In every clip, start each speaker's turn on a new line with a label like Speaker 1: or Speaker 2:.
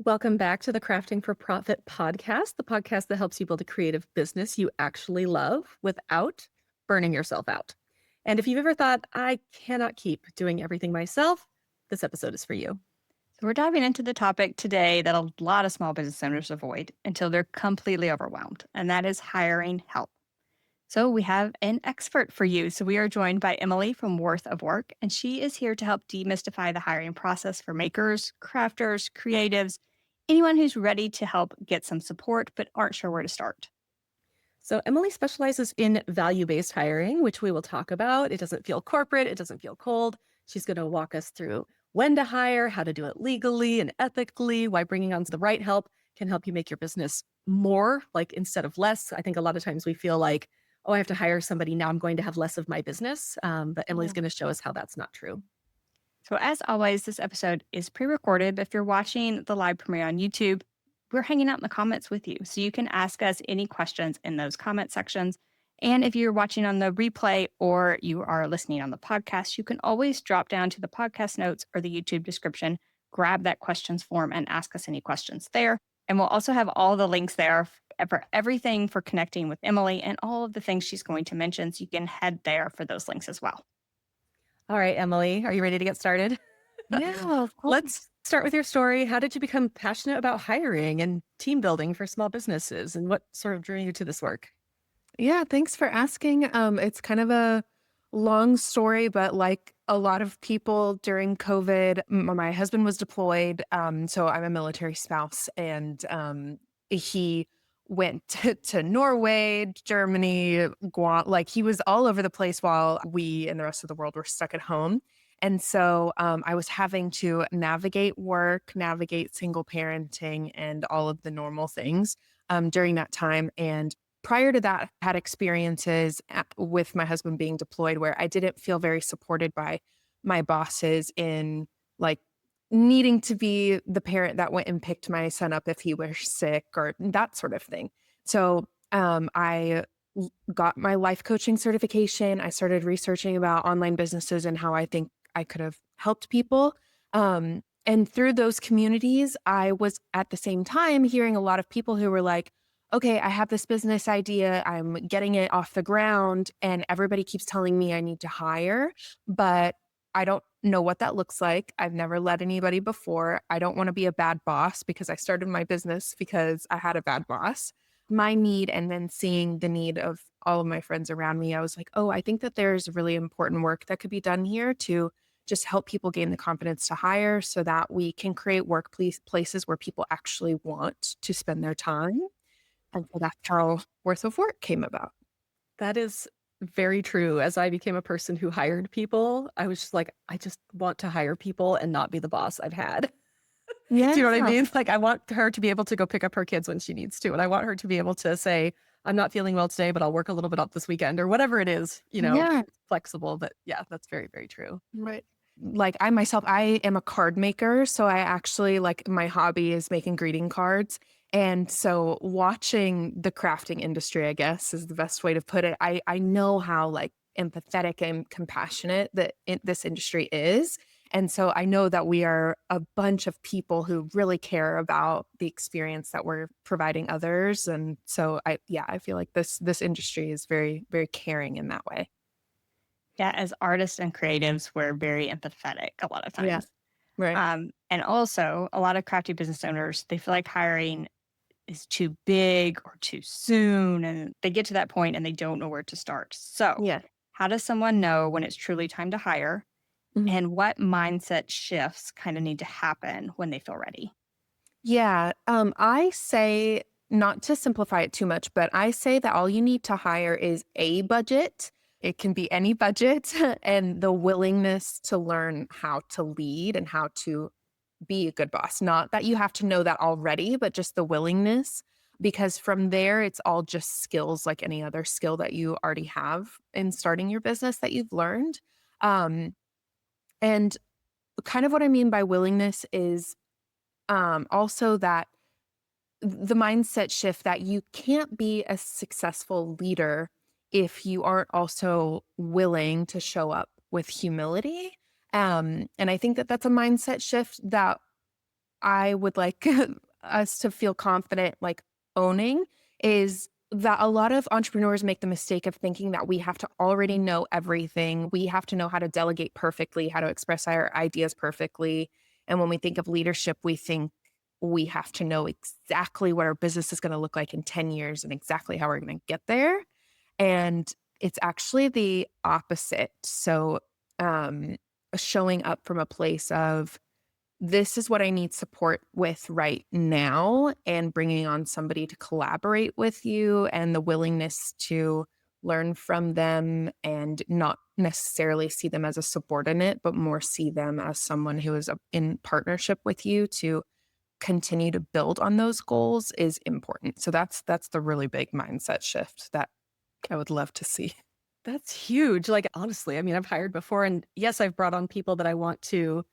Speaker 1: Welcome back to the Crafting for Profit podcast, the podcast that helps you build a creative business you actually love without burning yourself out. And if you've ever thought, I cannot keep doing everything myself, this episode is for you.
Speaker 2: So, we're diving into the topic today that a lot of small business owners avoid until they're completely overwhelmed, and that is hiring help. So, we have an expert for you. So, we are joined by Emily from Worth of Work, and she is here to help demystify the hiring process for makers, crafters, creatives, anyone who's ready to help get some support but aren't sure where to start.
Speaker 1: So, Emily specializes in value based hiring, which we will talk about. It doesn't feel corporate, it doesn't feel cold. She's going to walk us through when to hire, how to do it legally and ethically, why bringing on the right help can help you make your business more, like instead of less. I think a lot of times we feel like, oh, I have to hire somebody. Now I'm going to have less of my business. But Emily's
Speaker 2: Yeah.
Speaker 1: going to show us how that's not true.
Speaker 2: So, as always, this episode is pre recorded. If you're watching the live premiere on YouTube, we're hanging out in the comments with you. So, you can ask us any questions in those comment sections. And if you're watching on the replay or you are listening on the podcast, you can always drop down to the podcast notes or the YouTube description, grab that questions form, and ask us any questions there. And we'll also have all the links there for everything for connecting with Emily and all of the things she's going to mention. So, you can head there for those links as well.
Speaker 1: All right, Emily, are you ready to get started?
Speaker 2: Yeah, of
Speaker 1: Let's
Speaker 2: course.
Speaker 1: start with your story. How did you become passionate about hiring and team building for small businesses? And what sort of drew you to this work?
Speaker 3: Yeah, thanks for asking. It's kind of a long story, but like a lot of people during COVID, my husband was deployed. So I'm a military spouse, and he went to Norway, Germany, Guam. Like he was all over the place while we and the rest of the world were stuck at home. And so I was having to navigate work, navigate single parenting, and all of the normal things during that time. And prior to that, I had experiences with my husband being deployed where I didn't feel very supported by my bosses in like needing to be the parent that went and picked my son up if he was sick or that sort of thing. So got my life coaching certification. I started researching about online businesses and how I think I could have helped people. And through those communities, I was at the same time hearing a lot of people who were like, okay, I have this business idea. I'm getting it off the ground, and everybody keeps telling me I need to hire, but I don't know what that looks like. I've never led anybody before. I don't want to be a bad boss because I started my business because I had a bad boss. My need, and then seeing the need of all of my friends around me, I was like, oh, I think that there's really important work that could be done here to just help people gain the confidence to hire so that we can create places where people actually want to spend their time. And so that's how Worth of Work came about.
Speaker 1: That is very true. As I became a person who hired people, I was just like, I just want to hire people and not be the boss I've had. Do you know what I
Speaker 3: Yeah.
Speaker 1: mean? Like, I want her to be able to go pick up her kids when she needs to. And I want her to be able to say, I'm not feeling well today, but I'll work a little bit up this weekend or whatever it is,
Speaker 3: Yeah.
Speaker 1: flexible. But yeah, that's very, very true.
Speaker 3: Right. Like I myself, I am a card maker. So I actually like my hobby is making greeting cards. And so watching the crafting industry, I guess, is the best way to put it. I know how like empathetic and compassionate that this industry is. And so I know that we are a bunch of people who really care about the experience that we're providing others. And so I feel like this industry is very, very caring in that way.
Speaker 2: Yeah, as artists and creatives, we're very empathetic a lot of
Speaker 3: Yeah.
Speaker 2: times.
Speaker 3: Right.
Speaker 2: And also, a lot of crafty business owners, they feel like hiring is too big or too soon. And they get to that point and they don't know where to start. So,
Speaker 3: Yeah.
Speaker 2: how does someone know when it's truly time to hire?
Speaker 3: Mhm.
Speaker 2: And what mindset shifts kind of need to happen when they feel ready?
Speaker 3: Yeah. I say not to simplify it too much, but I say that all you need to hire is a budget. It can be any budget and the willingness to learn how to lead and how to be a good boss. Not that you have to know that already, but just the willingness. Because from there, it's all just skills like any other skill that you already have in starting your business that you've learned. Um, and kind of what I mean by willingness is also that the mindset shift that you can't be a successful leader if you aren't also willing to show up with humility. And I think that that's a mindset shift that I would like us to feel confident, like owning, is that a lot of entrepreneurs make the mistake of thinking that we have to already know everything. We have to know how to delegate perfectly, how to express our ideas perfectly. And when we think of leadership, we think we have to know exactly what our business is going to look like in 10 years and exactly how we're going to get there. And it's actually the opposite. So, um, showing up from a place of, this is what I need support with right now, and bringing on somebody to collaborate with you and the willingness to learn from them and not necessarily see them as a subordinate, but more see them as someone who is in partnership with you to continue to build on those goals is important. So that's the really big mindset shift that I would love to see.
Speaker 1: That's huge. Like, honestly, I mean, I've hired before and yes, I've brought on people that I want to,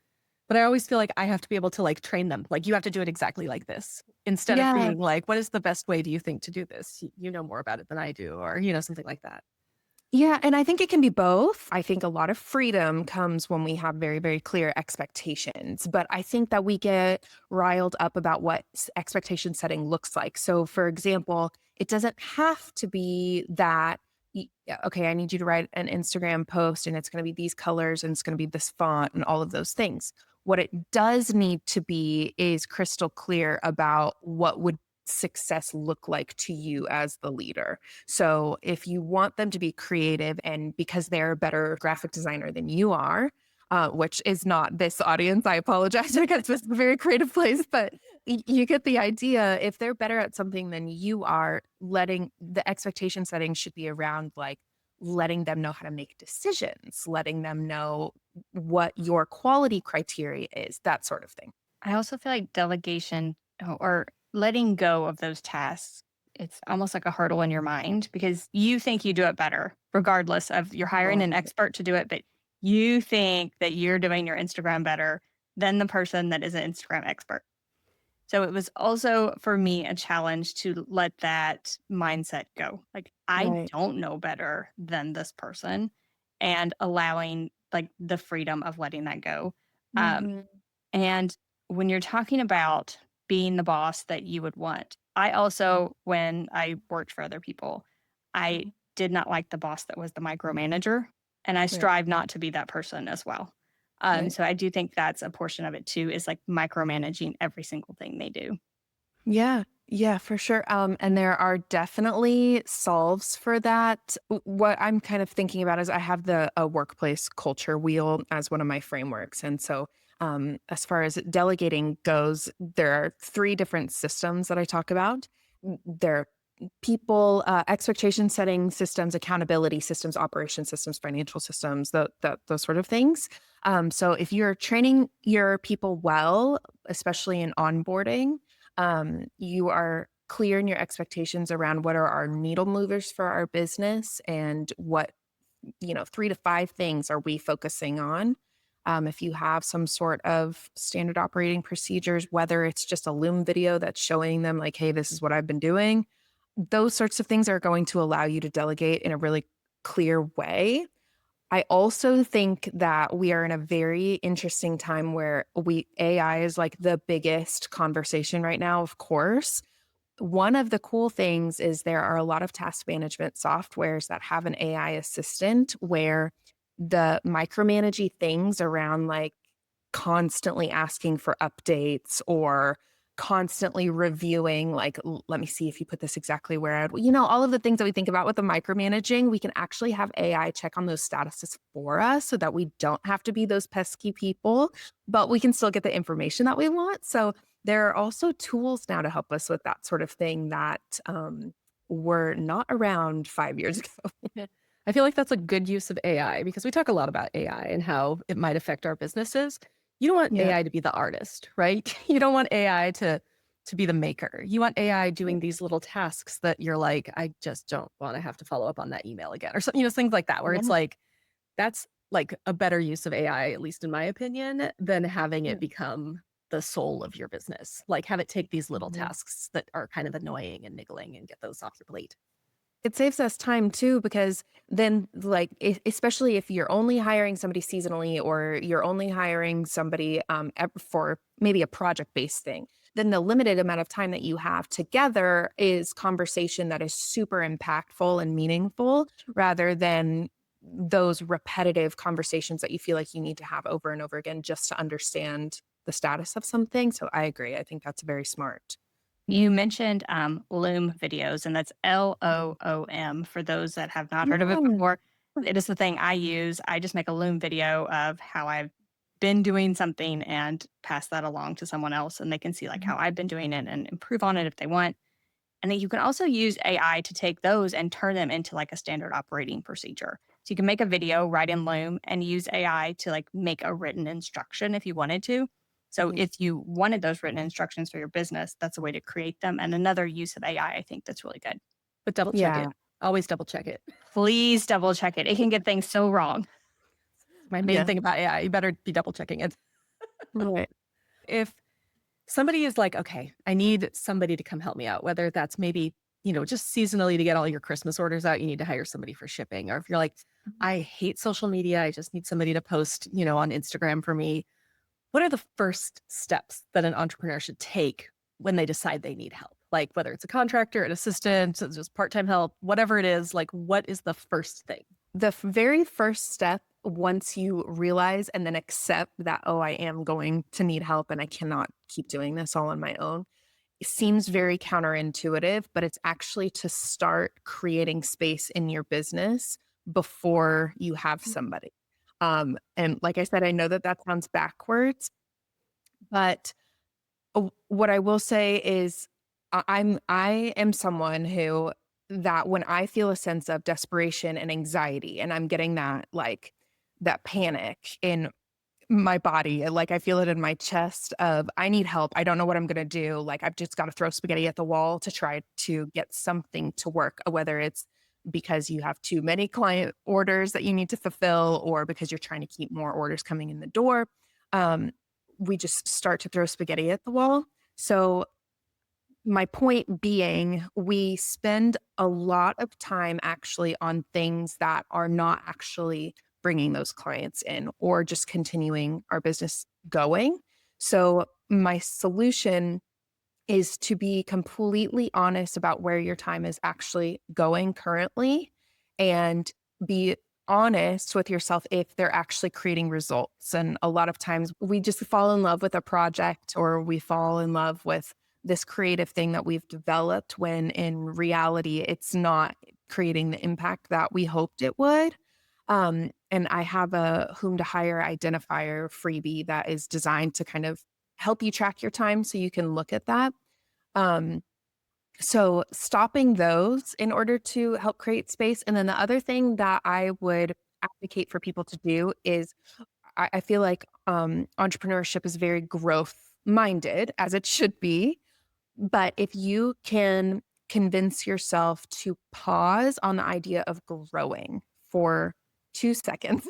Speaker 1: but I always feel like I have to be able to like train them. Like, you have to do it exactly like this instead of
Speaker 3: Yeah.
Speaker 1: being like, what is the best way do you think to do this? You know more about it than I do, or, something like that.
Speaker 3: Yeah, and I think it can be both. I think a lot of freedom comes when we have very, very clear expectations. But I think that we get riled up about what expectation setting looks like. So, for example, it doesn't have to be that, yeah, okay, I need you to write an Instagram post and it's going to be these colors and it's going to be this font and all of those things. What it does need to be is crystal clear about what would success look like to you as the leader. So if you want them to be creative, and because they're a better graphic designer than you are, which is not this audience, I apologize because this is a very creative place, but you get the idea. If they're better at something than you are, letting the expectation setting should be around like letting them know how to make decisions, letting them know what your quality criteria is, that sort of thing.
Speaker 2: I also feel like delegation or letting go of those tasks, it's almost like a hurdle in your mind because you think you do it better, regardless of you're hiring an expert to do it, but you think that you're doing your Instagram better than the person that is an Instagram expert. So it was also for me a challenge to let that mindset go. Like, I
Speaker 3: Right.
Speaker 2: don't know better than this person and allowing like the freedom of letting that go. Um,
Speaker 3: Mhm.
Speaker 2: and when you're talking about being the boss that you would want, I also, when I worked for other people, I did not like the boss that was the micromanager. And I
Speaker 3: Right.
Speaker 2: strive not to be that person as well.
Speaker 3: Right.
Speaker 2: So I do think that's a portion of it too, is like micromanaging every single thing they do.
Speaker 3: Yeah, yeah, for sure. And there are definitely solves for that. What I'm kind of thinking about is I have the a workplace culture wheel as one of my frameworks. And so, as far as delegating goes, there are three different systems that I talk about. There people, expectation setting systems, accountability systems, operation systems, financial systems, those sort of things. So if you're training your people well, especially in onboarding, you are clear in your expectations around what are our needle movers for our business and what, 3 to 5 things are we focusing on. If you have some sort of standard operating procedures, whether it's just a Loom video that's showing them like, hey, this is what I've been doing, those sorts of things are going to allow you to delegate in a really clear way. I also think that we are in a very interesting time where AI is like the biggest conversation right now, of course. One of the cool things is there are a lot of task management softwares that have an AI assistant where the micromanagey things around like constantly asking for updates or constantly reviewing, like, let me see if you put this exactly where all of the things that we think about with the micromanaging, we can actually have AI check on those statuses for us so that we don't have to be those pesky people, but we can still get the information that we want. So there are also tools now to help us with that sort of thing that were not around 5 years ago.
Speaker 1: Yeah. I feel like that's a good use of AI because we talk a lot about AI and how it might affect our businesses. You don't want
Speaker 3: Yeah.
Speaker 1: AI to be the artist, right? You don't want AI to be the maker. You want AI doing these little tasks that you're like, I just don't want to have to follow up on that email again or something, things like that, where it's
Speaker 3: Yeah.
Speaker 1: like that's like a better use of AI, at least in my opinion, than having
Speaker 3: Yeah.
Speaker 1: it become the soul of your business. Like have it take these little
Speaker 3: Mhm.
Speaker 1: tasks that are kind of annoying and niggling and get those off your plate.
Speaker 3: It saves us time too, because then, like, especially if you're only hiring somebody seasonally or you're only hiring somebody for maybe a project based thing, then the limited amount of time that you have together is conversation that is super impactful and meaningful rather than those repetitive conversations that you feel like you need to have over and over again just to understand the status of something. So I agree. I think that's very smart.
Speaker 2: You mentioned Loom videos, and that's Loom for those that have not heard of it
Speaker 3: Yeah.
Speaker 2: before. It is the thing I use. I just make a Loom video of how I've been doing something and pass that along to someone else, and they can see like how I've been doing it and improve on it if they want. And then you can also use AI to take those and turn them into like a standard operating procedure. So you can make a video right in Loom and use AI to like make a written instruction if you wanted to. So
Speaker 3: Mhm.
Speaker 2: if you wanted those written instructions for your business, that's a way to create them. And another use of AI, I think that's really good.
Speaker 1: But double check
Speaker 3: Yeah.
Speaker 1: it. Always double check it.
Speaker 2: Please double check it. It can get things so wrong.
Speaker 1: My main
Speaker 3: Yeah.
Speaker 1: thing about AI, you better be double checking it.
Speaker 3: Right.
Speaker 1: If somebody is like, okay, I need somebody to come help me out, whether that's maybe, just seasonally to get all your Christmas orders out, you need to hire somebody for shipping. Or if you're like, I hate social media, I just need somebody to post, on Instagram for me. What are the first steps that an entrepreneur should take when they decide they need help? Like whether it's a contractor, an assistant, it's just part time help, whatever it is, like what is the first thing?
Speaker 3: The very first step, once you realize and then accept that, oh, I am going to need help and I cannot keep doing this all on my own, it seems very counterintuitive, but it's actually to start creating space in your business before you have somebody. And like I said, I know that that sounds backwards, but what I will say is I am someone who that when I feel a sense of desperation and anxiety and I'm getting that like that panic in my body, like I feel it in my chest of I need help. I don't know what I'm going to do. Like I've just got to throw spaghetti at the wall to try to get something to work, whether it's because you have too many client orders that you need to fulfill or because you're trying to keep more orders coming in the door. Um, we just start to throw spaghetti at the wall. So my point being, we spend a lot of time actually on things that are not actually bringing those clients in or just continuing our business going. So, my solution is to be completely honest about where your time is actually going currently and be honest with yourself if they're actually creating results. And a lot of times we just fall in love with a project or we fall in love with this creative thing that we've developed when in reality it's not creating the impact that we hoped it would. And I have a whom to hire identifier freebie that is designed to kind of help you track your time so you can look at that. Um, so stopping those in order to help create space. And then the other thing that I would advocate for people to do is I feel like entrepreneurship is very growth minded, as it should be. But if you can convince yourself to pause on the idea of growing for 2 seconds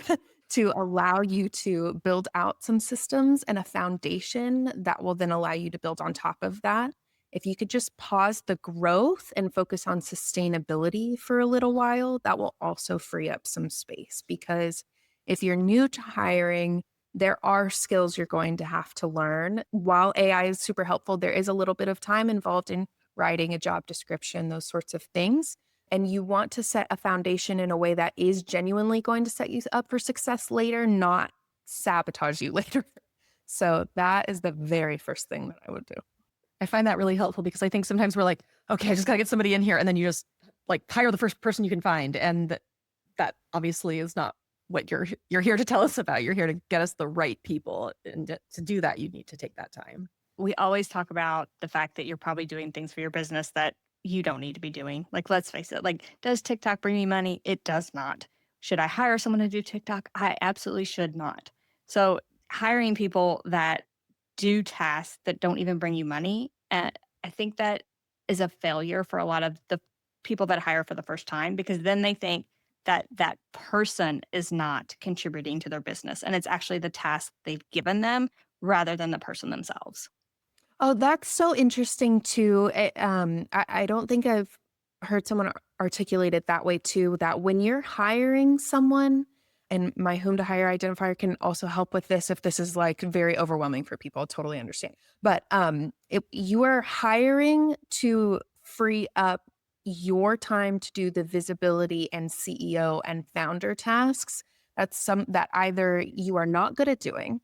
Speaker 3: to allow you to build out some systems and a foundation that will then allow you to build on top of that. If you could just pause the growth and focus on sustainability for a little while, that will also free up some space. Because if you're new to hiring, there are skills you're going to have to learn. While AI is super helpful, there is a little bit of time involved in writing a job description, those sorts of things. And you want to set a foundation in a way that is genuinely going to set you up for success later, not sabotage you later. So that is the very first thing that I would do.
Speaker 1: I find that really helpful because I think sometimes we're like, okay, I just got to get somebody in here. And then you just like hire the first person you can find. And that obviously is not what you're here to tell us about. You're here to get us the right people. And to do that, you need to take that time.
Speaker 2: We always talk about the fact that you're probably doing things for your business that you don't need to be doing. Like, let's face it, like, does TikTok bring me money? It does not. Should I hire someone to do TikTok? I absolutely should not. So, hiring people that do tasks that don't even bring you money, I think that is a failure for a lot of the people that hire for the first time because then they think that that person is not contributing to their business and it's actually the task they've given them rather than the person themselves.
Speaker 3: Oh, that's so interesting too. I don't think I've heard someone articulate it that way too, that when you're hiring someone, and my whom to hire identifier can also help with this if this is like very overwhelming for people, totally understand. But you are hiring to free up your time to do the visibility and CEO and founder tasks. That's some that either you are not good at doing,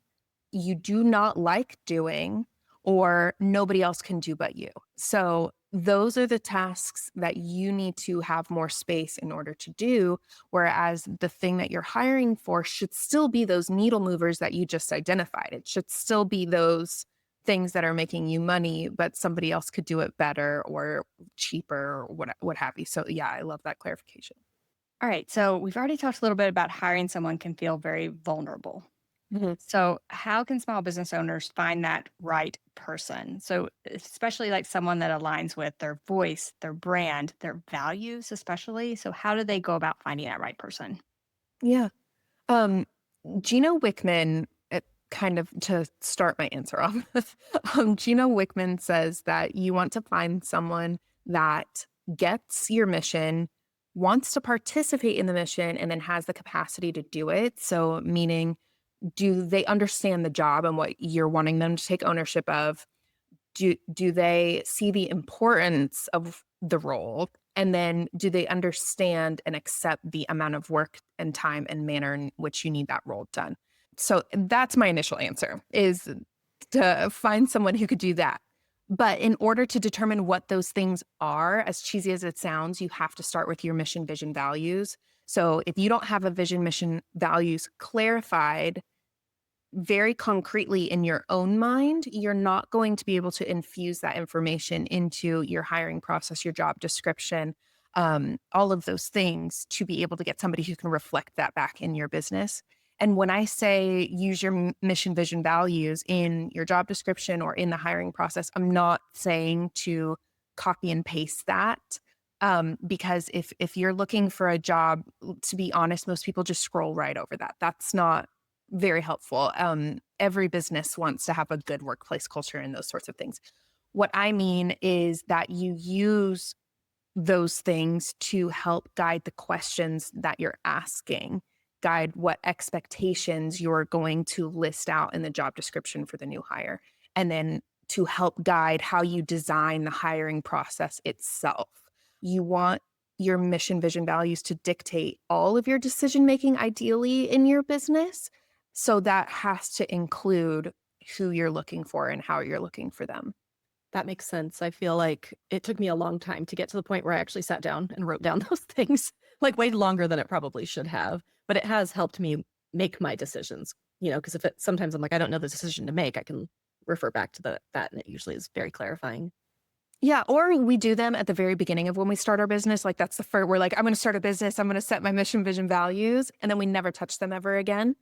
Speaker 3: you do not like doing, or nobody else can do but you. So those are the tasks that you need to have more space in order to do. Whereas the thing that you're hiring for should still be those needle movers that you just identified. It should still be those things that are making you money, but somebody else could do it better or cheaper or what have you. So yeah, I love that clarification.
Speaker 2: All right. So we've already talked a little bit about hiring someone can feel very vulnerable.
Speaker 3: Mhm.
Speaker 2: So, how can small business owners find that right person? So, especially like someone that aligns with their voice, their brand, their values, especially. So, how do they go about finding that right person?
Speaker 3: Yeah. Um, Gino Wickman, kind of to start my answer off with, Gino Wickman says that you want to find someone that gets your mission, wants to participate in the mission, and then has the capacity to do it. So, meaning, do they understand the job and what you're wanting them to take ownership of? Do they see the importance of the role? And then do they understand and accept the amount of work and time and manner in which you need that role done? So that's my initial answer is to find someone who could do that. But in order to determine what those things are, as cheesy as it sounds, you have to start with your mission, vision, values. So if you don't have a vision, mission, values clarified very concretely in your own mind, you're not going to be able to infuse that information into your hiring process, your job description, all of those things to be able to get somebody who can reflect that back in your business. And when I say use your mission, vision, values in your job description or in the hiring process, I'm not saying to copy and paste that. Because if you're looking for a job, to be honest, most people just scroll right over that. That's not very helpful. Every business wants to have a good workplace culture and those sorts of things. What I mean is that you use those things to help guide the questions that you're asking, guide what expectations you're going to list out in the job description for the new hire, and then to help guide how you design the hiring process itself. You want your mission, vision, values to dictate all of your decision making, ideally, in your business. So that has to include who you're looking for and how you're looking for them.
Speaker 1: That makes sense. I feel like it took me a long time to get to the point where I actually sat down and wrote down those things, like way longer than it probably should have. But it has helped me make my decisions, because if it sometimes I'm like, I don't know the decision to make, I can refer back to that and it usually is very clarifying.
Speaker 3: Yeah, or we do them at the very beginning of when we start our business. Like that's the first, we're like, I'm going to start a business. I'm going to set my mission, vision, values, and then we never touch them ever again.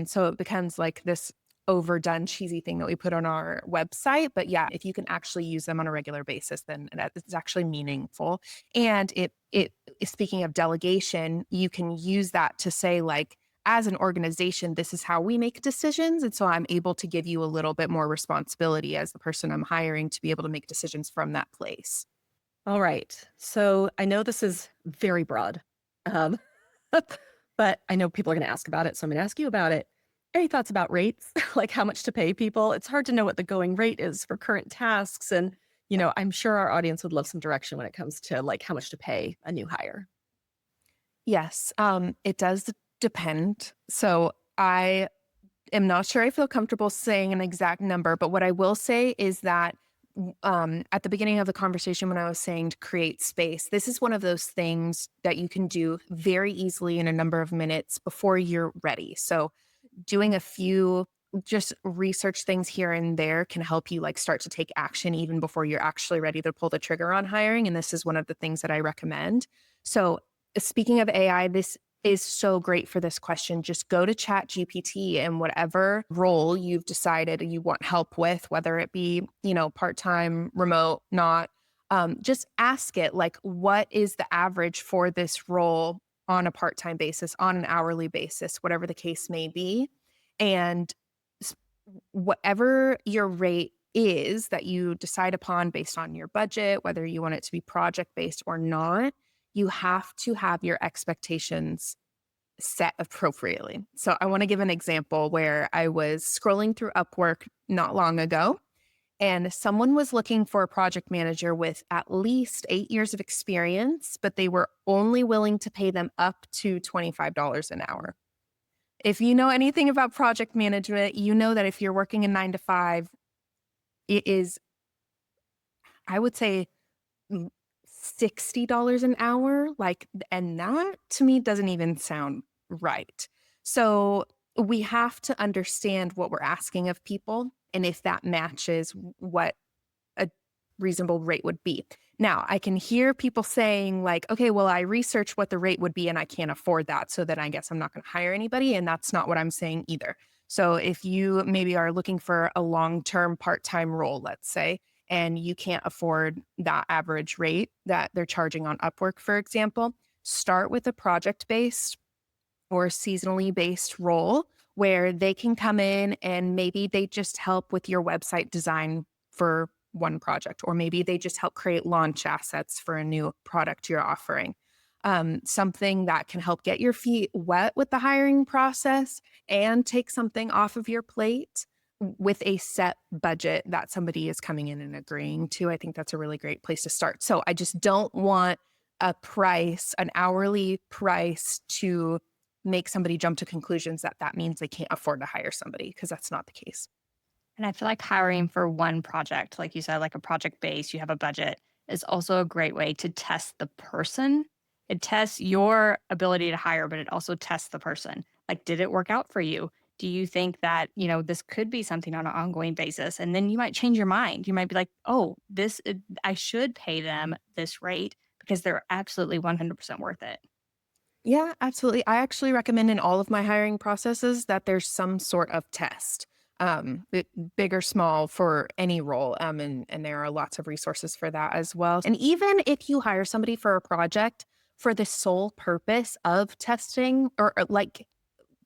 Speaker 3: So it becomes like this overdone cheesy thing that we put on our website. But yeah, if you can actually use them on a regular basis, then it's actually meaningful. And it speaking of delegation, you can use that to say like, as an organization, this is how we make decisions. And so I'm able to give you a little bit more responsibility as the person I'm hiring to be able to make decisions from that place.
Speaker 1: All right. So I know this is very broad, um, but I know people are going to ask about it. So I'm going to ask you about it. Any thoughts about rates? Like how much to pay people? It's hard to know what the going rate is for current tasks. And, I'm sure our audience would love some direction when it comes to like how much to pay a new hire.
Speaker 3: Yes, it does depend. So I am not sure I feel comfortable saying an exact number, but what I will say is that at the beginning of the conversation, when I was saying to create space, this is one of those things that you can do very easily in a number of minutes before you're ready. So doing a few just research things here and there can help you like start to take action even before you're actually ready to pull the trigger on hiring. And this is one of the things that I recommend. So speaking of AI, this is so great for this question. Just go to Chat GPT and whatever role you've decided you want help with, whether it be, part-time, remote, not, just ask it like, what is the average for this role on a part-time basis, on an hourly basis, whatever the case may be. And whatever your rate is that you decide upon based on your budget, whether you want it to be project based or not, you have to have your expectations set appropriately. So I want to give an example where I was scrolling through Upwork not long ago, and someone was looking for a project manager with at least 8 years of experience, but they were only willing to pay them up to $25 an hour. If you know anything about project management, you know that if you're working a 9 to 5, it is, I would say, mm, $60 an hour. Like, and that to me doesn't even sound right. So we have to understand what we're asking of people and if that matches what a reasonable rate would be. Now, I can hear people saying, like, okay, well, I researched what the rate would be and I can't afford that. So then I guess I'm not going to hire anybody. And that's not what I'm saying either. So if you maybe are looking for a long term part time role, let's say, and you can't afford that average rate that they're charging on Upwork, for example, start with a project based or seasonally based role where they can come in and maybe they just help with your website design for one project, or maybe they just help create launch assets for a new product you're offering. Something that can help get your feet wet with the hiring process and take something off of your plate with a set budget that somebody is coming in and agreeing to. I think that's a really great place to start. So I just don't want a price, an hourly price to make somebody jump to conclusions that that means they can't afford to hire somebody, because that's not the case.
Speaker 2: And I feel like hiring for one project, like you said, like a project base, you have a budget, is also a great way to test the person. It tests your ability to hire, but it also tests the person. Like, did it work out for you? Do you think that, this could be something on an ongoing basis? And then you might change your mind. You might be like, oh, I should pay them this rate because they're absolutely 100% worth it.
Speaker 3: Yeah, absolutely. I actually recommend in all of my hiring processes that there's some sort of test, big or small for any role. And there are lots of resources for that as well. And even if you hire somebody for a project for the sole purpose of testing or like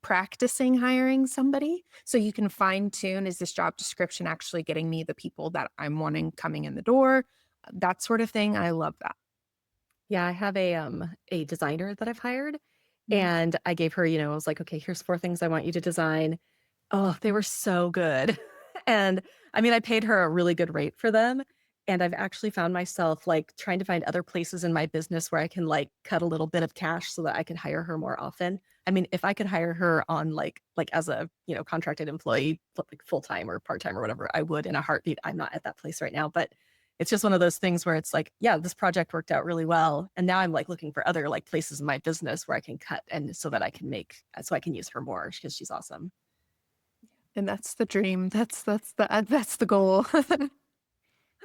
Speaker 3: practicing hiring somebody, so you can fine tune, is this job description actually getting me the people that I'm wanting coming in the door? That sort of thing. I love that.
Speaker 1: Yeah, I have a designer that I've hired,
Speaker 3: Mhm.
Speaker 1: and I gave her, I was like, "Okay, here's 4 things I want you to design." Oh, they were so good. And I mean, I paid her a really good rate for them, and I've actually found myself, like, trying to find other places in my business where I can, like, cut a little bit of cash so that I can hire her more often. I mean, if I could hire her on, like, as a, contracted employee, like, full-time or part-time or whatever, I would in a heartbeat. I'm not at that place right now, but it's just one of those things where it's like, yeah, this project worked out really well, and now I'm, like, looking for other, like, places in my business where I can cut and so that I can so I can use her more because she's awesome.
Speaker 3: And that's the dream. That's the goal.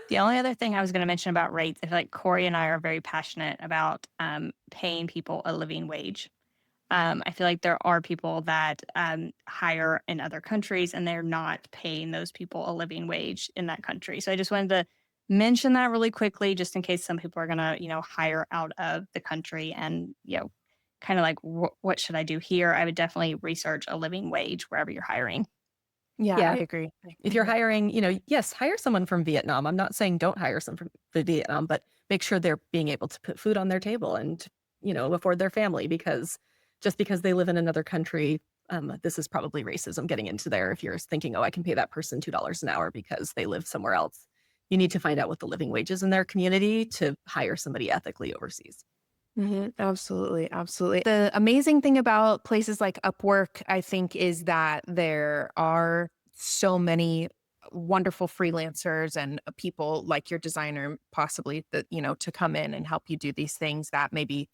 Speaker 2: The only other thing I was going to mention about rates, I feel like Corey and I are very passionate about paying people a living wage. I feel like there are people that hire in other countries and they're not paying those people a living wage in that country. So I just wanted to mention that really quickly, just in case some people are going to, hire out of the country and, kind of like, what should I do here? I would definitely research a living wage wherever you're hiring.
Speaker 3: Yeah, I
Speaker 1: Yeah.
Speaker 3: agree.
Speaker 1: If you're hiring, yes, hire someone from Vietnam. I'm not saying don't hire some from Vietnam, but make sure they're being able to put food on their table and, afford their family because just because they live in another country, this is probably racism getting into there. If you're thinking, oh, I can pay that person $2 an hour because they live somewhere else, you need to find out what the living wage is in their community to hire somebody ethically overseas.
Speaker 3: Absolutely, absolutely. The amazing thing about places like Upwork, I think, is that there are so many wonderful freelancers and people like your designer, possibly, that, to come in and help you do these things that maybe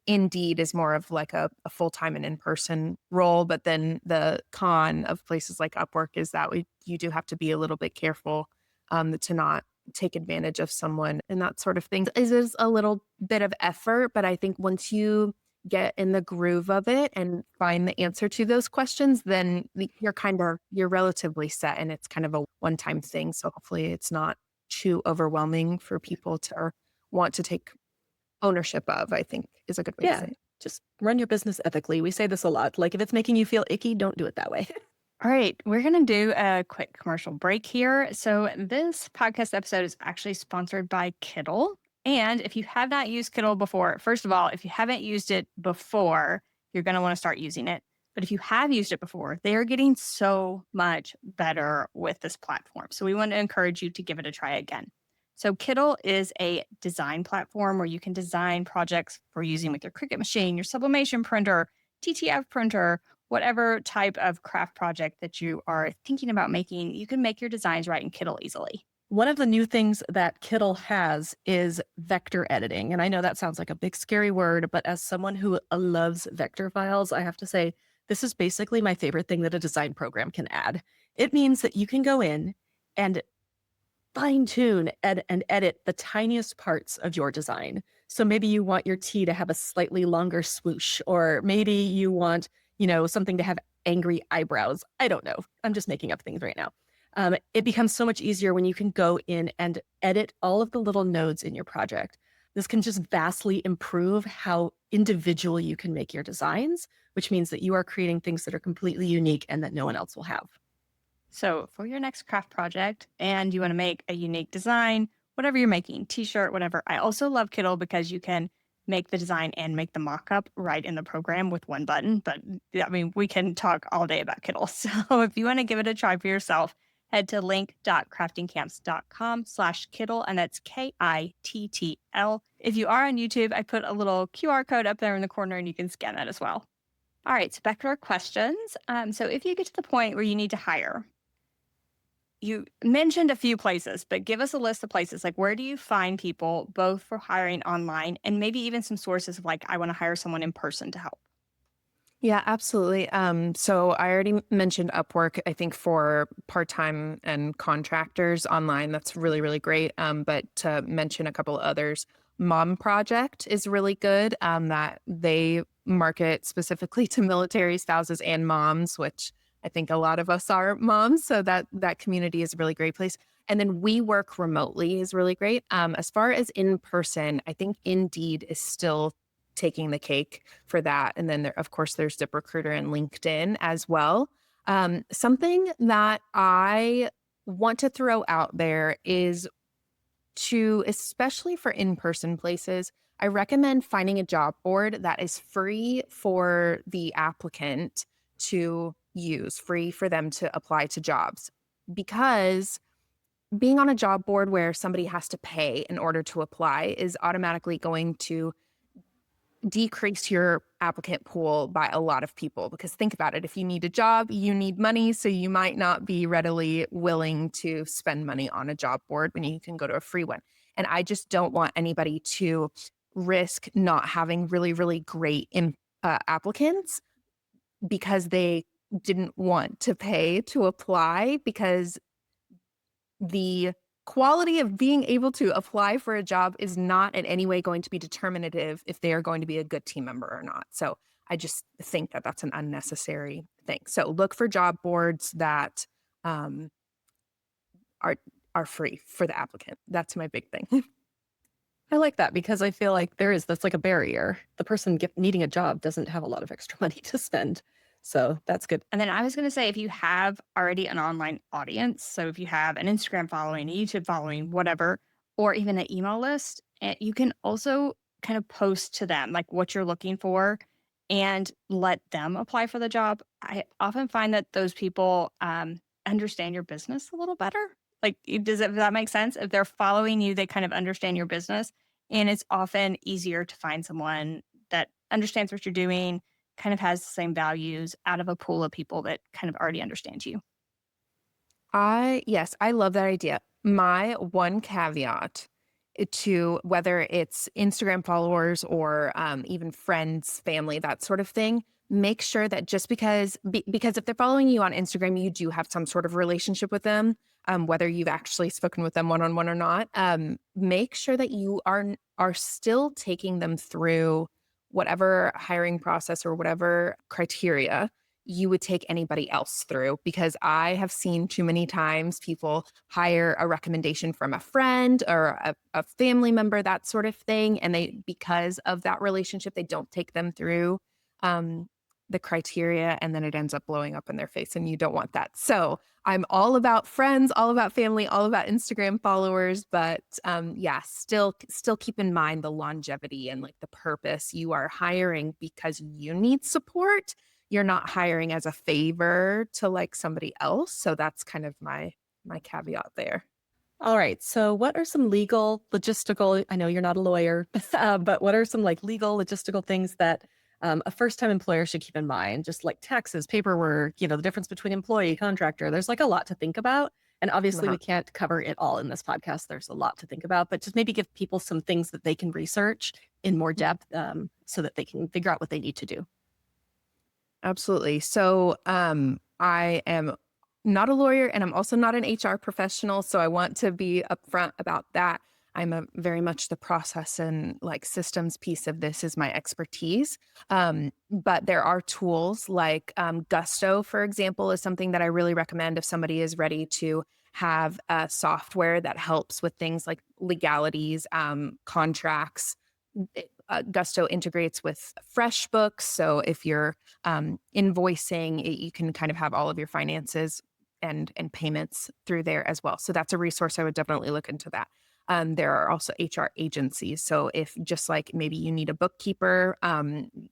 Speaker 3: Indeed is more of like a full-time and in-person role. But then the con of places like Upwork is that you do have to be a little bit careful to not take advantage of someone and that sort of thing. It is a little bit of effort, but I think once you get in the groove of it and find the answer to those questions, then you're relatively set and it's kind of a one-time thing. So hopefully it's not too overwhelming for people to want to take ownership of, I think is a good way to
Speaker 1: Yeah.
Speaker 3: say it.
Speaker 1: Just run your business ethically. We say this a lot. Like if it's making you feel icky, don't do it that way.
Speaker 2: All right, we're going to do a quick commercial break here. So, this podcast episode is actually sponsored by Kittle. And if you have not used Kittle before, first of all, if you haven't used it before, you're going to want to start using it. But if you have used it before, they are getting so much better with this platform. So, we want to encourage you to give it a try again. So, Kittle is a design platform where you can design projects for using with your Cricut machine, your sublimation printer, TTF printer, whatever type of craft project that you are thinking about making, you can make your designs right in Kittle easily.
Speaker 1: One of the new things that Kittle has is vector editing. And I know that sounds like a big, scary word, but as someone who loves vector files, I have to say, this is basically my favorite thing that a design program can add. It means that you can go in and fine tune and edit the tiniest parts of your design. So maybe you want your tea to have a slightly longer swoosh, or maybe you want, something to have angry eyebrows. I don't know. I'm just making up things right now. It becomes so much easier when you can go in and edit all of the little nodes in your project. This can just vastly improve how individual you can make your designs, which means that you are creating things that are completely unique and that no one else will have.
Speaker 2: So, for your next craft project and you want to make a unique design, whatever you're making, t-shirt, whatever. I also love Kittle because you can make the design and make the mock-up right in the program with one button. But yeah, I mean, we can talk all day about Kittle. So, if you want to give it a try for yourself, head to link.craftingcamps.com/Kittle, and that's Kittl. If you are on YouTube, I put a little QR code up there in the corner and you can scan that as well. All right, so back to our questions. So if you get to the point where you need to hire, you mentioned a few places, but give us a list of places. Like, where do you find people both for hiring online and maybe even some sources of like, I want to hire someone in person to help?
Speaker 3: Yeah, absolutely. So I already mentioned Upwork, I think for part-time and contractors online. That's really, really great. But to mention a couple others, Mom Project is really good. That they market specifically to military spouses and moms, which I think a lot of us are moms. So that community is a really great place. And then We Work Remotely is really great. As far as in person, I think Indeed is still taking the cake for that. And then of course, there's ZipRecruiter and LinkedIn as well. Something that I want to throw out there is to, especially for in-person places, I recommend finding a job board that is free for the applicant to use, free for them to apply to jobs. Because being on a job board where somebody has to pay in order to apply is automatically going to decrease your applicant pool by a lot of people. Because think about it, if you need a job, you need money. So you might not be readily willing to spend money on a job board when you can go to a free one. And I just don't want anybody to risk not having really, really great applicants because they didn't want to pay to apply, because the quality of being able to apply for a job is not in any way going to be determinative if they are going to be a good team member or not. So I just think that that's an unnecessary thing. So look for job boards that um, are are free for the applicant. That's my big thing.
Speaker 1: I like that because I feel like that's like a barrier. The person needing a job doesn't have a lot of extra money to spend. So that's good.
Speaker 2: And then I was going to say, if you have already an online audience, so if you have an Instagram following, a YouTube following, whatever, or even an email list, you can also kind of post to them like what you're looking for and let them apply for the job. I often find that those people understand your business a little better. Like, does that make sense? If they're following you, they kind of understand your business. And it's often easier to find someone that understands what you're doing, kind of has the same values out of a pool of people that kind of already understand you.
Speaker 3: Yes, I love that idea. My one caveat to whether it's Instagram followers or even friends, family, that sort of thing, make sure that just because if they're following you on Instagram, you do have some sort of relationship with them, whether you've actually spoken with them one on one or not. Make sure that you are still taking them through whatever hiring process or whatever criteria you would take anybody else through, because I have seen too many times people hire a recommendation from a friend or a family member, that sort of thing. And because of that relationship, they don't take them through um, the criteria, and then it ends up blowing up in their face, and you don't want that. So I'm all about friends, all about family, all about Instagram followers, but yeah, still keep in mind the longevity and like the purpose. You are hiring because you need support. You're not hiring as a favor to like somebody else. So that's kind of my caveat there.
Speaker 1: All right. So, what are some legal, logistical? I know you're not a lawyer, but what are some like legal, logistical things that a first-time employer should keep in mind? Just like taxes, paperwork, the difference between employee, contractor. There's like a lot to think about, and obviously we
Speaker 3: Uh-huh.
Speaker 1: can't cover it all in this podcast. There's a lot to think about, but just maybe give people some things that they can research in more depth, so that they can figure out what they need to do.
Speaker 3: Absolutely. So, I am not a lawyer and I'm also not an HR professional. So, I want to be upfront about that. I'm a very much the process and like systems piece of this is my expertise. But there are tools like Gusto, for example, is something that I really recommend if somebody is ready to have software that helps with things like legalities, contracts. Gusto integrates with FreshBooks. So if you're invoicing, you can kind of have all of your finances and payments through there as well. So that's a resource I would definitely look into that. There are also HR agencies. So if just like maybe you need a bookkeeper,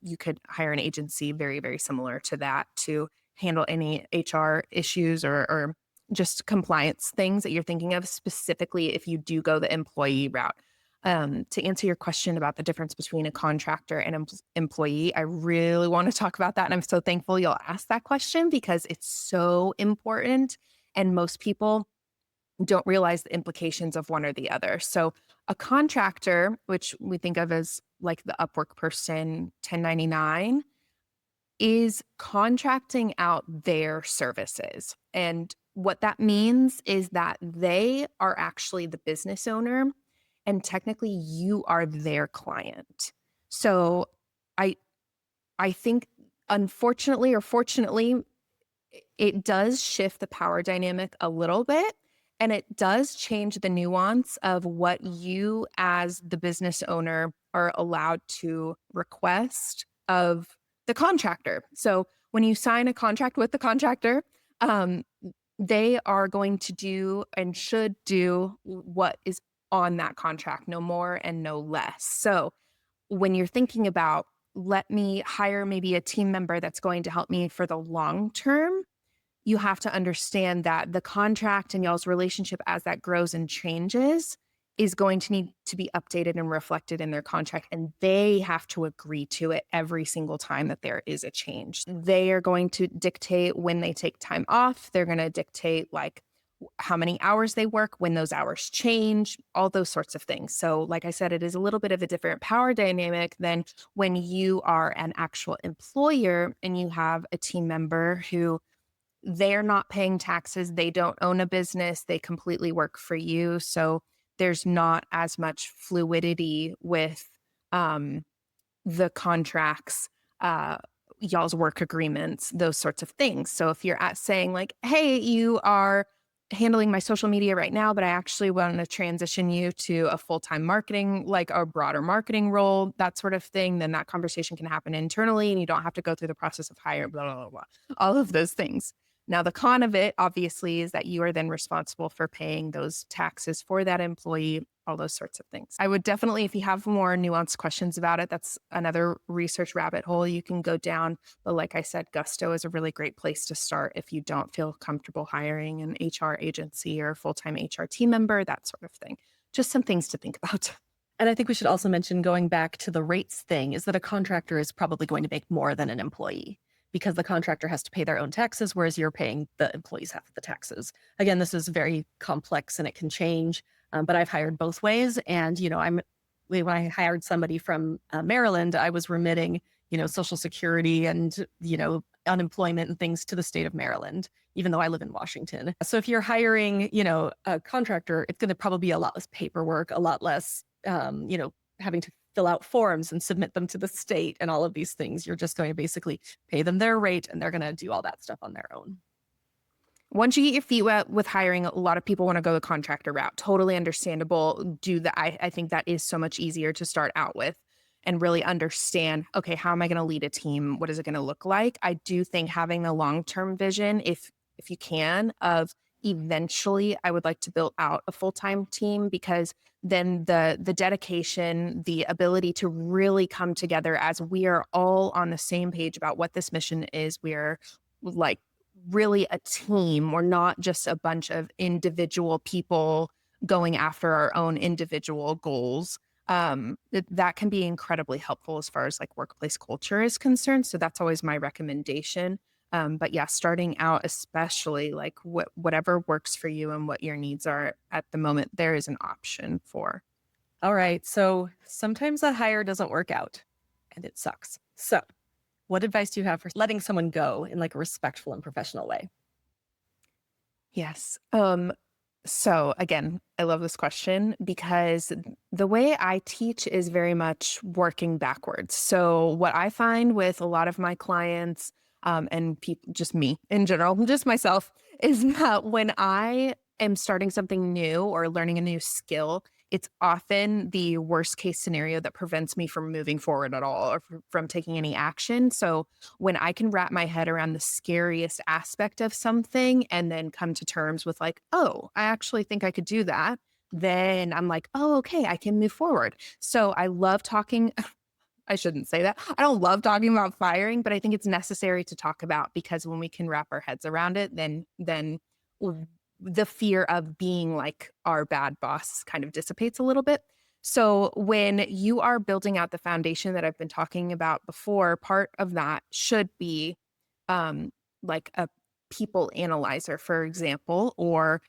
Speaker 3: you could hire an agency very, very similar to that to handle any HR issues or just compliance things that you're thinking of specifically if you do go the employee route. To answer your question about the difference between a contractor and employee, I really want to talk about that. And I'm so thankful you'll ask that question because it's so important. And most people don't realize the implications of one or the other. So, a contractor, which we think of as like the Upwork person, 1099, is contracting out their services. And what that means is that they are actually the business owner and technically you are their client. So I I think unfortunately or fortunately it does shift the power dynamic a little bit and it does change the nuance of what you as the business owner are allowed to request of the contractor. So when you sign a contract with the contractor, um, they are going to do and should do what is on that contract, no more and no less. So when you're thinking about, let me hire maybe a team member that's going to help me for the long term, you have to understand that the contract and y'all's relationship as that grows and changes is going to need to be updated and reflected in their contract. And they have to agree to it every single time that there is a change. They are going to dictate when they take time off. They're going to dictate like how many hours they work, when those hours change, all those sorts of things. So, like I said, it is a little bit of a different power dynamic than when you are an actual employer and you have a team member who they're not paying taxes, they don't own a business, they completely work for you. So there's not as much fluidity with um, the contracts, uh, y'all's work agreements, those sorts of things. So if you're at saying like, hey, you are handling my social media right now, but I actually want to transition you to a full-time marketing, like a broader marketing role, that sort of thing, then that conversation can happen internally and you don't have to go through the process of hire, blah, blah, blah, blah, all of those things. Now, the con of it, obviously, is that you are then responsible for paying those taxes for that employee, all those sorts of things. I would definitely, if you have more nuanced questions about it, that's another research rabbit hole you can go down. But like I said, Gusto is a really great place to start if you don't feel comfortable hiring an HR agency or a full-time HR team member, that sort of thing. Just some things to think about.
Speaker 1: And I think we should also mention, going back to the rates thing, is that a contractor is probably going to make more than an employee because the contractor has to pay their own taxes, whereas you're paying the employees half of the taxes. Again, this is very complex and it can change, but I've hired both ways. And, when I hired somebody from Maryland, I was remitting, Social Security and, unemployment and things to the state of Maryland, even though I live in Washington. So if you're hiring, a contractor, it's going to probably be a lot less paperwork, a lot less, having to fill out forms and submit them to the state and all of these things. You're just going to basically pay them their rate and they're going to do all that stuff on their own.
Speaker 3: Once you get your feet wet with hiring, a lot of people want to go the contractor route. Totally understandable. I think that is so much easier to start out with. and really understand, okay, how am I going to lead a team? What is it going to look like? I do think having the long-term vision, if you can, of eventually I would like to build out a full-time team, because then the dedication, the ability to really come together as we are all on the same page about what this mission is. We're like really a team. We're not just a bunch of individual people going after our own individual goals. That can be incredibly helpful as far as like workplace culture is concerned. So that's always my recommendation. But yeah, starting out, especially like whatever works for you and what your needs are at the moment, there is an option for.
Speaker 1: All right. So sometimes a hire doesn't work out and it sucks. So, what advice do you have for letting someone go in like a respectful and professional way?
Speaker 3: Yes. So again, I love this question because the way I teach is very much working backwards. So what I find with a lot of my clients, and people, just me in general, just myself, is that when I am starting something new or learning a new skill, it's often the worst case scenario that prevents me from moving forward at all, or from taking any action. So when I can wrap my head around the scariest aspect of something and then come to terms with like, oh, I actually think I could do that, then I'm like, oh, okay, I can move forward. So I love talking. I shouldn't say that. I don't love talking about firing, but I think it's necessary to talk about, because when we can wrap our heads around it, then the fear of being like our bad boss kind of dissipates a little bit. So when you are building out the foundation that I've been talking about before, part of that should be like a people analyzer, for example, or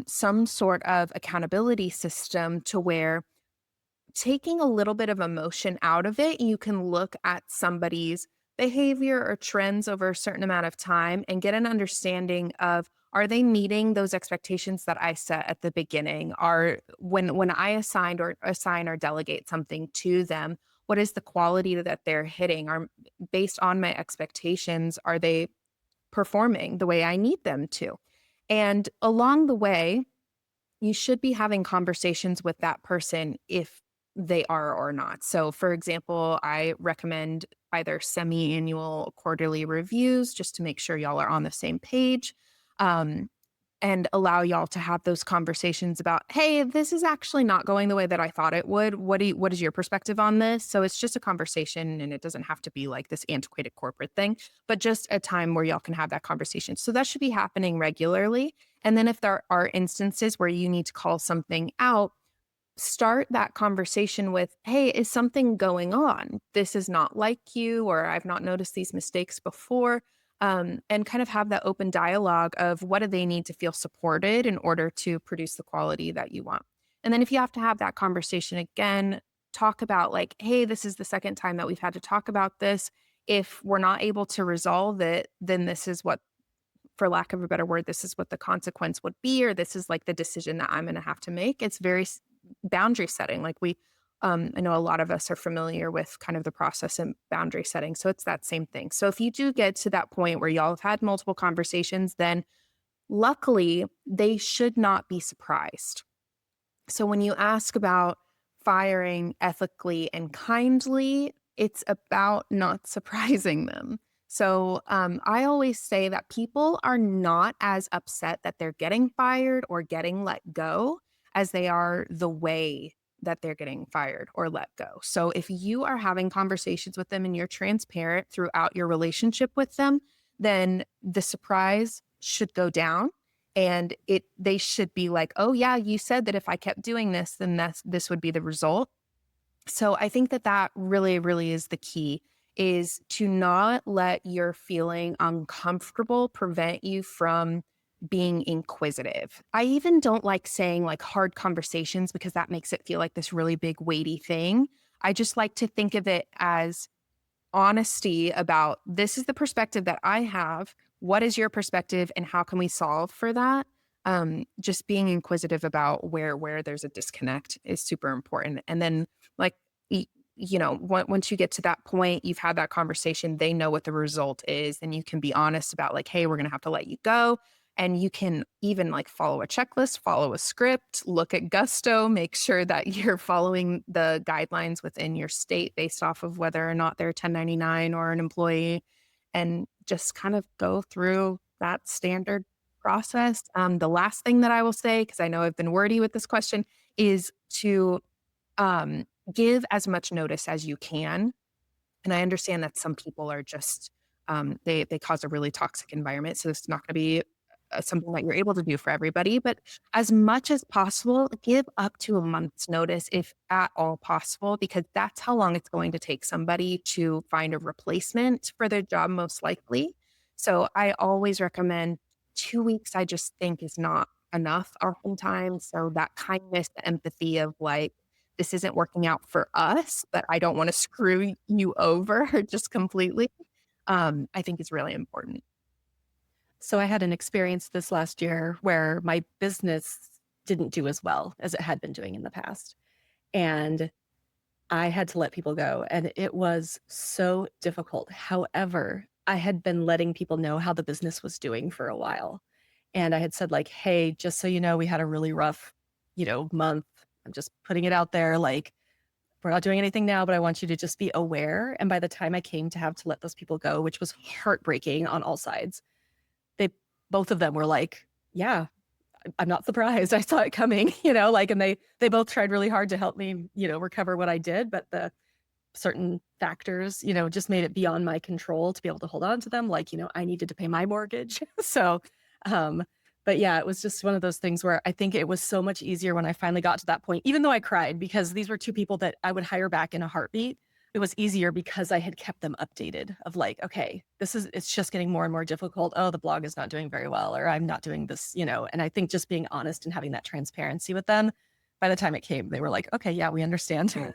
Speaker 3: some sort of accountability system to where, taking a little bit of emotion out of it, you can look at somebody's behavior or trends over a certain amount of time and get an understanding of, are they meeting those expectations that I set at the beginning? Are when I assign or delegate something to them, what is the quality that they're hitting? Are, based on my expectations, are they performing the way I need them to? And along the way, you should be having conversations with that person if they are or not. So, for example, I recommend either semi annual, quarterly reviews just to make sure y'all are on the same page. Um, and allow y'all to have those conversations about, hey, this is actually not going the way that I thought it would. What is your perspective on this? So it's just a conversation, and it doesn't have to be like this antiquated corporate thing, but just a time where y'all can have that conversation. So that should be happening regularly. And then if there are instances where you need to call something out, start that conversation with, hey, is something going on? This is not like you, or I've not noticed these mistakes before. And kind of have that open dialogue of, what do they need to feel supported in order to produce the quality that you want. And then if you have to have that conversation again, talk about like, hey, this is the second time that we've had to talk about this. If we're not able to resolve it, then this is what, for lack of a better word, this is what the consequence would be, or this is like the decision that I'm going to have to make. It's very boundary setting. Like I know a lot of us are familiar with kind of the process and boundary setting. So it's that same thing. So if you do get to that point where y'all have had multiple conversations, then luckily they should not be surprised. So when you ask about firing ethically and kindly, it's about not surprising them. So I always say that people are not as upset that they're getting fired or getting let go as they are the way that they're getting fired or let go. So if you are having conversations with them and you're transparent throughout your relationship with them, then the surprise should go down, and they should be like, oh yeah, you said that if I kept doing this, then this would be the result. So I think that really, really is the key, is to not let your feeling uncomfortable prevent you from being inquisitive. I even don't like saying like hard conversations, because that makes it feel like this really big weighty thing. I just like to think of it as honesty about, this is the perspective that I have. What is your perspective, and how can we solve for that? Just being inquisitive about where there's a disconnect is super important. And then like, once you get to that point, you've had that conversation, they know what the result is, and you can be honest about like, hey, we're going to have to let you go. And you can even like follow a checklist, follow a script, look at Gusto, make sure that you're following the guidelines within your state based off of whether or not they're 1099 or an employee, and just kind of go through that standard process. The last thing that I will say, because I know I've been wordy with this question, is to um, give as much notice as you can. And I understand that some people are just they cause a really toxic environment, so it's not going to be something that you're able to do for everybody. But as much as possible, give up to a month's notice, if at all possible, because that's how long it's going to take somebody to find a replacement for their job, most likely. So I always recommend 2 weeks. I just think is not enough oftentimes. So that kindness, the empathy of like, this isn't working out for us, but I don't want to screw you over just completely, I think is really important.
Speaker 1: So I had an experience this last year where my business didn't do as well as it had been doing in the past. And I had to let people go, and it was so difficult. However, I had been letting people know how the business was doing for a while. And I had said, like, hey, just so you know, we had a really rough, month. I'm just putting it out there. Like, we're not doing anything now, but I want you to just be aware. And by the time I came to have to let those people go, which was heartbreaking on all sides, they both of them were like, yeah, I'm not surprised. I saw it coming, and they both tried really hard to help me, recover what I did, but the certain factors, just made it beyond my control to be able to hold on to them. Like, I needed to pay my mortgage. So, um, but yeah, it was just one of those things where I think it was so much easier when I finally got to that point, even though I cried because these were two people that I would hire back in a heartbeat. It was easier because I had kept them updated of like, okay, it's just getting more and more difficult. Oh, the blog is not doing very well, or I'm not doing this, and I think just being honest and having that transparency with them, by the time it came, they were like, okay, yeah, we understand.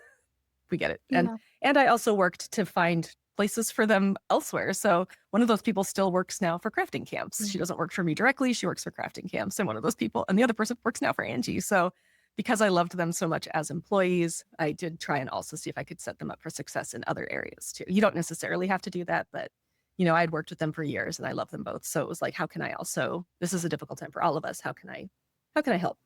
Speaker 1: We get it.
Speaker 3: Yeah.
Speaker 1: And I also worked to find places for them elsewhere. So one of those people still works now for crafting camps. She doesn't work for me directly. She works for crafting camps. And one of those people, and the other person works now for Angie. So because I loved them so much as employees, I did try and also see if I could set them up for success in other areas too. You don't necessarily have to do that, but I had worked with them for years and I love them both. So it was like, how can I also, this is a difficult time for all of us. How can I help?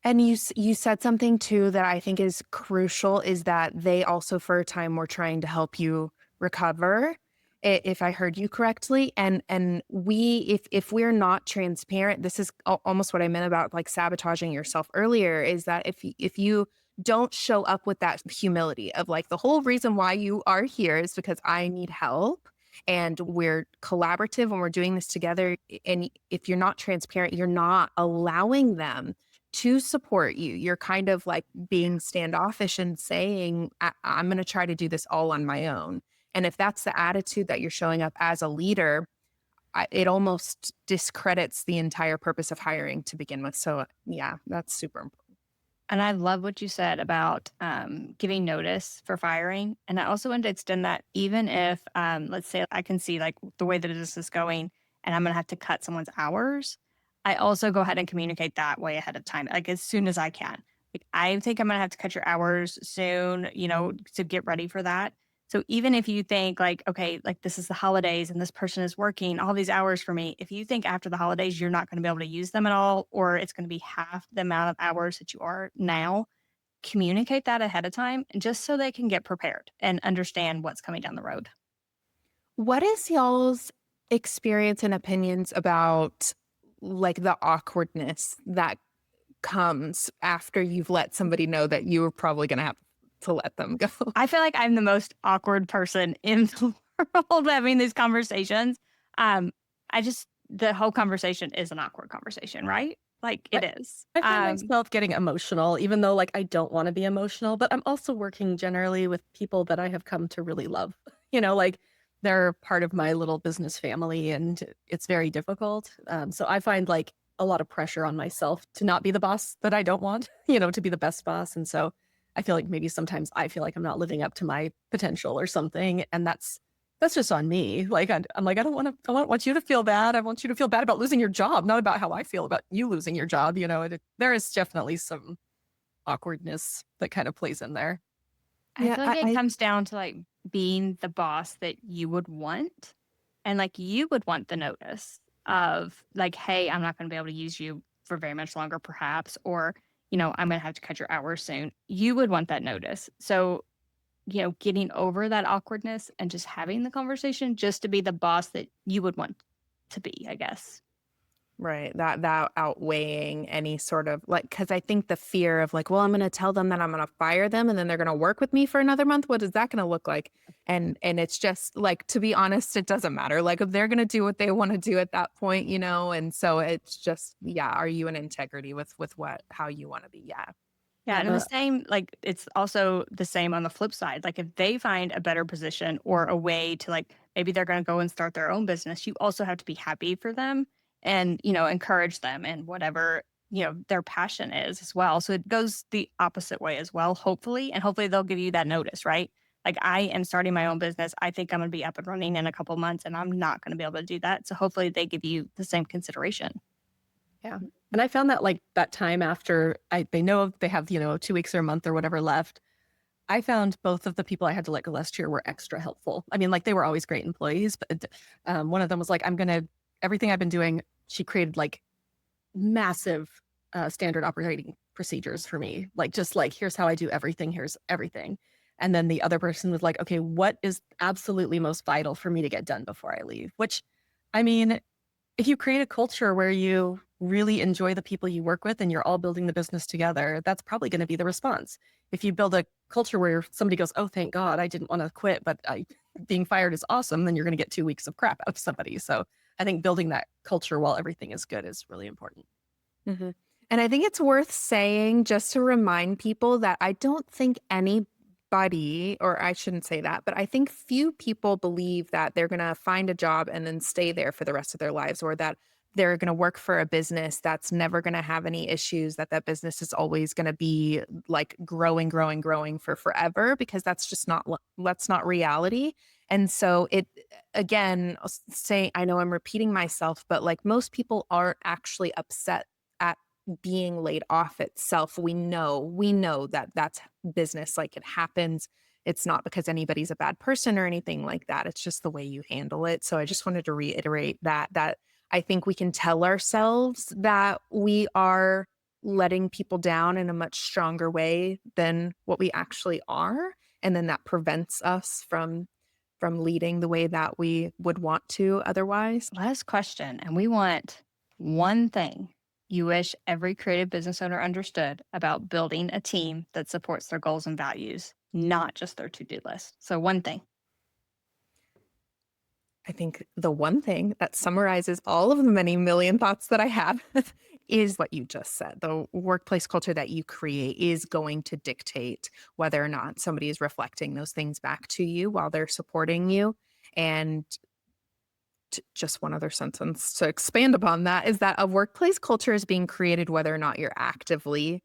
Speaker 3: And you said something too that I think is crucial, is that they also for a time were trying to help you recover, if I heard you correctly. And we, if we're not transparent, this is almost what I meant about like sabotaging yourself earlier, is that if you don't show up with that humility of like, the whole reason why you are here is because I need help, and we're collaborative and we're doing this together. And if you're not transparent, you're not allowing them to support you. You're kind of like being standoffish and saying, I'm going to try to do this all on my own. And if that's the attitude that you're showing up as a leader, it almost discredits the entire purpose of hiring to begin with. So, yeah, that's super important.
Speaker 2: And I love what you said about giving notice for firing. And I also want to extend that even if, let's say, I can see like the way that this is going and I'm going to have to cut someone's hours. I also go ahead and communicate that way ahead of time, like as soon as I can. Like, I think I'm going to have to cut your hours soon, to get ready for that. So even if you think like, okay, like this is the holidays and this person is working all these hours for me, if you think after the holidays you're not going to be able to use them at all, or it's going to be half the amount of hours that you are now, communicate that ahead of time just so they can get prepared and understand what's coming down the road.
Speaker 3: What is y'all's experience and opinions about like the awkwardness that comes after you've let somebody know that you were probably going to have to let them go?
Speaker 2: I feel like I'm the most awkward person in the world having these conversations. Um, the whole conversation is an awkward conversation, right? Like
Speaker 1: I
Speaker 2: it is.
Speaker 1: I find myself getting emotional, even though like I don't want to be emotional, but I'm also working generally with people that I have come to really love. Like they're part of my little business family and it's very difficult. So I find like a lot of pressure on myself to not be the boss that I don't want, to be the best boss. And so I feel like maybe sometimes I feel like I'm not living up to my potential or something. And that's just on me. Like I'm like, I don't want you to feel bad. I want you to feel bad about losing your job, not about how I feel about you losing your job. There is definitely some awkwardness that kind of plays in there.
Speaker 2: I
Speaker 3: Yeah,
Speaker 2: feel like it comes down to like being the boss that you would want and like you would want the notice. of like, hey, I'm not going to be able to use you for very much longer, perhaps, or, I'm going to have to cut your hours soon, you would want that notice. So, getting over that awkwardness and just having the conversation just to be the boss that you would want to be, I guess.
Speaker 3: Right. That outweighing any sort of like, because I think the fear of like, well, I'm going to tell them that I'm going to fire them and then they're going to work with me for another month. What is that going to look like? And it's just like, to be honest, it doesn't matter. Like if they're going to do what they want to do at that point, and so it's just, yeah. Are you in integrity with what, how you want to be? Yeah.
Speaker 2: Yeah, and the same, like, it's also the same on the flip side. Like, if they find a better position or a way to, like, maybe they're going to go and start their own business, you also have to be happy for them and, encourage them and whatever, their passion is as well. So it goes the opposite way as well, hopefully. And hopefully they'll give you that notice, right? Like, I am starting my own business. I think I'm going to be up and running in a couple months, and I'm not going to be able to do that. So hopefully they give you the same consideration.
Speaker 1: Yeah. And I found that like that time after they know they have, 2 weeks or a month or whatever left. I found both of the people I had to let go last year were extra helpful. I mean, like they were always great employees, but one of them was like, everything I've been doing, she created like massive standard operating procedures for me. Like, just like, here's how I do everything, here's everything. And then the other person was like, okay, what is absolutely most vital for me to get done before I leave? Which, I mean, if you create a culture where you really enjoy the people you work with and you're all building the business together, that's probably going to be the response. If you build a culture where somebody goes, oh, thank God, I didn't want to quit, but being fired is awesome, then you're going to get 2 weeks of crap out of somebody. So I think building that culture while everything is good is really important.
Speaker 3: Mhm. And I think it's worth saying just to remind people that I don't think anybody, or I shouldn't say that, but I think few people believe that they're going to find a job and then stay there for the rest of their lives, or that they're going to work for a business that's never going to have any issues, that business is always going to be like growing, growing, growing for forever, because that's not reality. And so again, say, I know I'm repeating myself, but like most people aren't actually upset at being laid off itself. We know that that's business. Like, it happens. It's not because anybody's a bad person or anything like that. It's just the way you handle it. So I just wanted to reiterate that I think we can tell ourselves that we are letting people down in a much stronger way than what we actually are. And then that prevents us from leading the way that we would want to otherwise.
Speaker 2: Last question. And we want one thing you wish every creative business owner understood about building a team that supports their goals and values, not just their to do list. So, one thing.
Speaker 3: I think the one thing that summarizes all of the many million thoughts that I have is what you just said. The workplace culture that you create is going to dictate whether or not somebody is reflecting those things back to you while they're supporting you. And just one other sentence to expand upon that is that a workplace culture is being created whether or not you're actively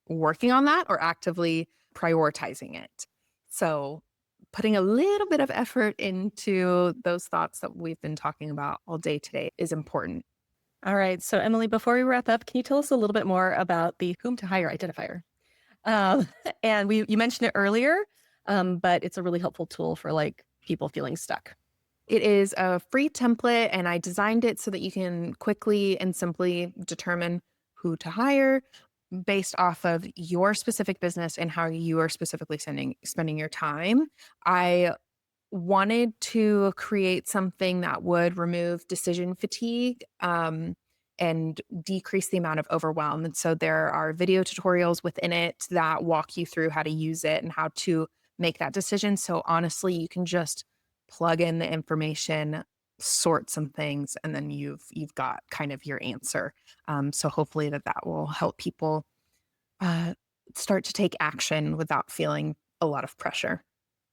Speaker 3: working on that or actively prioritizing it. So putting a little bit of effort into those thoughts that we've been talking about all day today is important.
Speaker 1: All right. So, Emily, before we wrap up, can you tell us a little bit more about the whom to hire identifier? Um, and you mentioned it earlier, but it's a really helpful tool for like people feeling stuck.
Speaker 3: It is a free template, and I designed it so that you can quickly and simply determine who to hire based off of your specific business and how you are specifically spending your time. I wanted to create something that would remove decision fatigue and decrease the amount of overwhelm. And so there are video tutorials within it that walk you through how to use it and how to make that decision. So honestly, you can just plug in the information, sort some things, and then you've got kind of your answer. So hopefully that will help people start to take action without feeling a lot of pressure.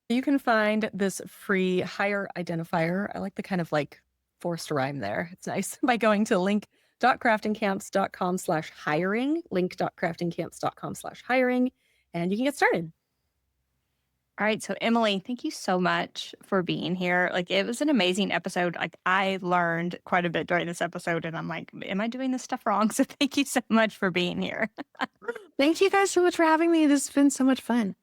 Speaker 1: You can find this free hire identifier. I like the kind of like forced rhyme there. It's nice by going to link.craftingcamps.com/hiring, link.craftingcamps.com/hiring, and you can get started.
Speaker 2: All right. So, Emily, thank you so much for being here. Like, it was an amazing episode. Like, I learned quite a bit during this episode, and I'm like, am I doing this stuff wrong? So, thank you so much for being here.
Speaker 3: Thank you guys so much for having me. This has been so much fun.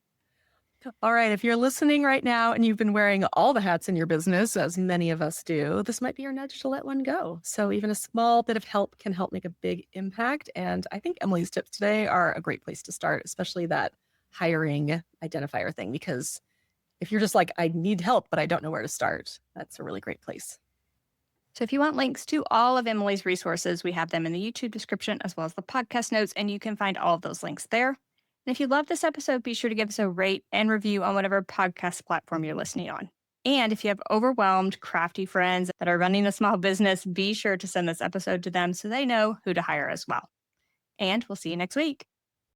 Speaker 1: All right. If you're listening right now and you've been wearing all the hats in your business, as many of us do, this might be your nudge to let one go. So even a small bit of help can help make a big impact. And I think Emily's tips today are a great place to start, especially that hiring identifier thing, because if you're just like, I need help, but I don't know where to start, that's a really great place.
Speaker 2: So if you want links to all of Emily's resources, we have them in the YouTube description as well as the podcast notes, and you can find all of those links there. And if you love this episode, be sure to give us a rate and review on whatever podcast platform you're listening on. And if you have overwhelmed, crafty friends that are running a small business, be sure to send this episode to them so they know who to hire as well. And we'll see you next week.